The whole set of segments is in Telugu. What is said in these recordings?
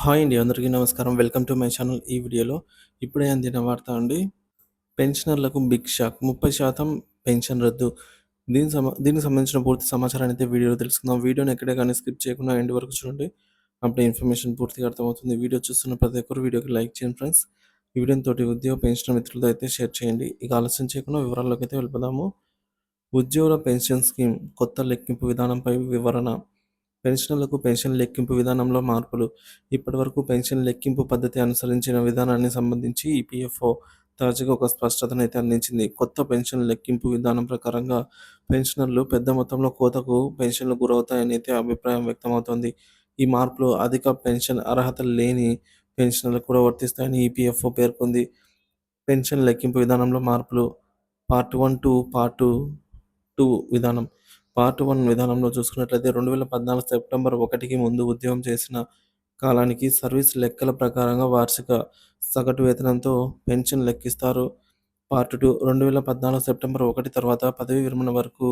హాయ్ అండి. అందరికీ నమస్కారం. Welcome to my channel. ఈ వీడియోలో ఇప్పుడే అందిన వార్త అండి. పెన్షనర్లకు బిగ్ షాక్. 30% పెన్షన్ రద్దు. దీనికి సంబంధించిన పూర్తి సమాచారాన్ని అయితే వీడియోలో తెలుసుకుందాం. వీడియోని ఎక్కడే కానీ స్కిప్ చేయకుండా ఎండ్ వరకు చూడండి. అప్పుడే ఇన్ఫర్మేషన్ పూర్తిగా అర్థమవుతుంది. వీడియో చూస్తున్న ప్రతి ఒక్కరు వీడియోకి లైక్ చేయండి ఫ్రెండ్స్. ఈ వీడియోని తోటి ఉద్యోగ పెన్షన్ మిత్రులతో అయితే షేర్ చేయండి. ఇక ఆలస్యం చేయకుండా వివరాల్లోకి అయితే వెళ్ళిపోదాము. ఉద్యోగుల పెన్షన్ స్కీమ్ కొత్త లెక్కింపు విధానంపై వివరణ. పెన్షనర్లకు పెన్షన్ లెక్కింపు విధానంలో మార్పులు. ఇప్పటివరకు పెన్షన్ లెక్కింపు పద్ధతి అనుసరించిన విధానాన్ని సంబంధించి ఈపీఎఫ్ఓ తాజాగా ఒక స్పష్టతనైతే అందించింది. కొత్త పెన్షన్ లెక్కింపు విధానం ప్రకారంగా పెన్షనర్లు పెద్ద మొత్తంలో కోతకు పెన్షన్లు గురవుతాయని అయితే అభిప్రాయం వ్యక్తమవుతోంది. ఈ మార్పులు అధిక పెన్షన్ అర్హత లేని పెన్షనర్లకు కూడా వర్తిస్తాయని ఈపీఎఫ్ఓ పేర్కొంది. పెన్షన్ లెక్కింపు విధానంలో మార్పులు. పార్ట్ 1 టు పార్ట్ 2 విధానం. పార్ట్ 1 విధానంలో చూసుకున్నట్లయితే 2014 సెప్టెంబర్ 1కి ముందు ఉద్యోగం చేసిన కాలానికి సర్వీస్ లెక్కల ప్రకారంగా వార్షిక సగటు వేతనంతో పెన్షన్ లెక్కిస్తారు. పార్ట్ 2 2014 సెప్టెంబర్ 1 తర్వాత పదవీ విరమణ వరకు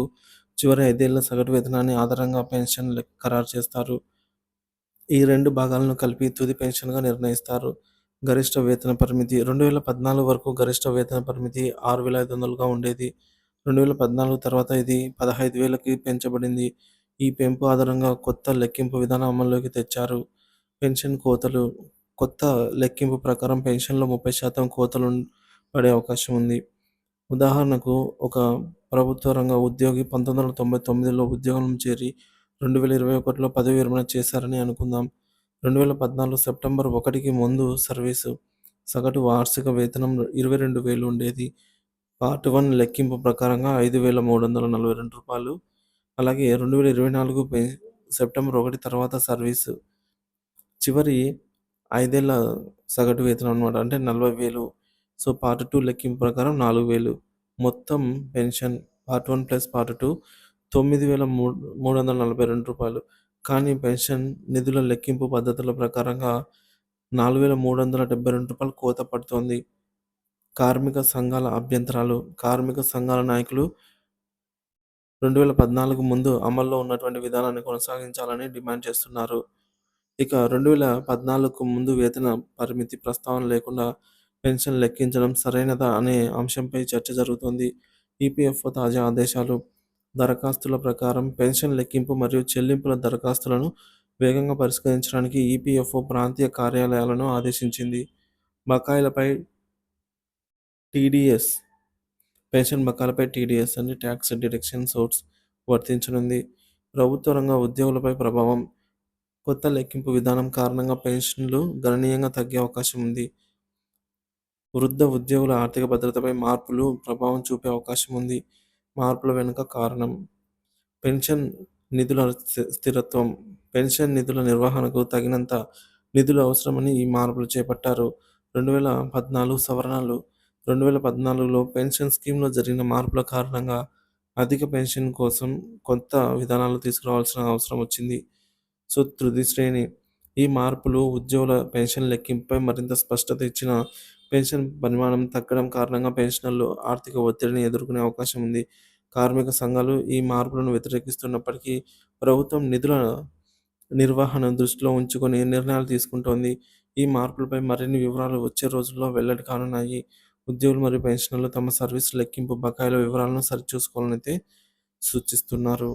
చివరి 5 ఏళ్ల సగటు వేతనాన్ని ఆధారంగా పెన్షన్ ఖరారు చేస్తారు. ఈ 2 భాగాలను కలిపి తుది పెన్షన్‌గా నిర్ణయిస్తారు. గరిష్ట వేతన పరిమితి. 2014 వరకు గరిష్ట వేతన పరిమితి 6,500గా ఉండేది. 2014 తర్వాత ఇది 15,000కి పెంచబడింది. ఈ పెంపు ఆధారంగా కొత్త లెక్కింపు విధానం అమల్లోకి తెచ్చారు. పెన్షన్ కోతలు. కొత్త లెక్కింపు ప్రకారం పెన్షన్‌లో 30% కోతలు పడే అవకాశం ఉంది. ఉదాహరణకు, ఒక ప్రభుత్వ రంగ ఉద్యోగి 1999లో ఉద్యోగంలో చేరి 2021లో పదవీ విరమణ చేశారని అనుకుందాం. 2014 సెప్టెంబర్ 1కి ముందు సర్వీసు సగటు వార్షిక వేతనం 22,000 ఉండేది. పార్ట్ 1 లెక్కింపు ప్రకారంగా రూ. 5,342. అలాగే 2024 సెప్టెంబర్ 1 తర్వాత సర్వీసు చివరి 5 ఏళ్ల సగటు వేతనం అన్నమాట. అంటే 40,000. సో, పార్ట్ 2 లెక్కింపు ప్రకారం 4,000. మొత్తం పెన్షన్ పార్ట్ 1 ప్లస్ పార్ట్ 2 రూ. 9,342. కానీ పెన్షన్ నిధుల లెక్కింపు పద్ధతుల ప్రకారంగా రూ. 4,372 కోత పడుతోంది. కార్మిక సంఘాల అభ్యంతరాలు. కార్మిక సంఘాల నాయకులు 2014 ముందు అమల్లో ఉన్నటువంటి విధానాన్ని కొనసాగించాలని డిమాండ్ చేస్తున్నారు. ఇక 2014కు ముందు వేతన పరిమితి ప్రస్తావన లేకుండా పెన్షన్ లెక్కించడం సరైనదా అనే అంశంపై చర్చ జరుగుతోంది. ఈపీఎఫ్ఓ తాజా ఆదేశాలు. దరఖాస్తుల ప్రకారం పెన్షన్ లెక్కింపు మరియు చెల్లింపుల దరఖాస్తులను వేగంగా పరిష్కరించడానికి ఈపీఎఫ్ఓ ప్రాంతీయ కార్యాలయాలను ఆదేశించింది. బకాయిలపై టీడీఎస్. పెన్షన్ బకాయిలపై టీడీఎస్ అని ట్యాక్స్ డిడక్షన్ సోర్స్ వర్తించనుంది. ప్రభుత్వ రంగ ఉద్యోగులపై ప్రభావం. కొత్త లెక్కింపు విధానం కారణంగా పెన్షన్లు గణనీయంగా తగ్గే అవకాశం ఉంది. వృద్ధ ఉద్యోగుల ఆర్థిక భద్రతపై మార్పులు ప్రభావం చూపే అవకాశం ఉంది. మార్పుల వెనుక కారణం. పెన్షన్ నిధుల స్థిరత్వం. పెన్షన్ నిధుల నిర్వహణకు తగినంత నిధులు అవసరమని ఈ మార్పులు చేపట్టారు. 2014 సవరణలు. 2014లో పెన్షన్ స్కీమ్‌లో జరిగిన మార్పుల కారణంగా అధిక పెన్షన్ కోసం కొత్త విధానాలు తీసుకురావాల్సిన అవసరం వచ్చింది. సో, తుది శ్రేణి. ఈ మార్పులు ఉద్యోగుల పెన్షన్ లెక్కింపుపై మరింత స్పష్టత ఇచ్చినా, పెన్షన్ పరిమాణం తగ్గడం కారణంగా పెన్షనర్లు ఆర్థిక ఒత్తిడిని ఎదుర్కొనే అవకాశం ఉంది. కార్మిక సంఘాలు ఈ మార్పులను వ్యతిరేకిస్తున్నప్పటికీ, ప్రభుత్వం నిధుల నిర్వహణను దృష్టిలో ఉంచుకొని నిర్ణయాలు తీసుకుంటోంది. ఈ మార్పులపై మరిన్ని వివరాలు వచ్చే రోజుల్లో వెల్లడి కానున్నాయి. ఉద్యోగులు మరియు పెన్షనర్లు తమ సర్వీస్ లెక్కింపు బకాయిల వివరాలను సరిచూసుకోవాలని అయితే సూచిస్తున్నారు.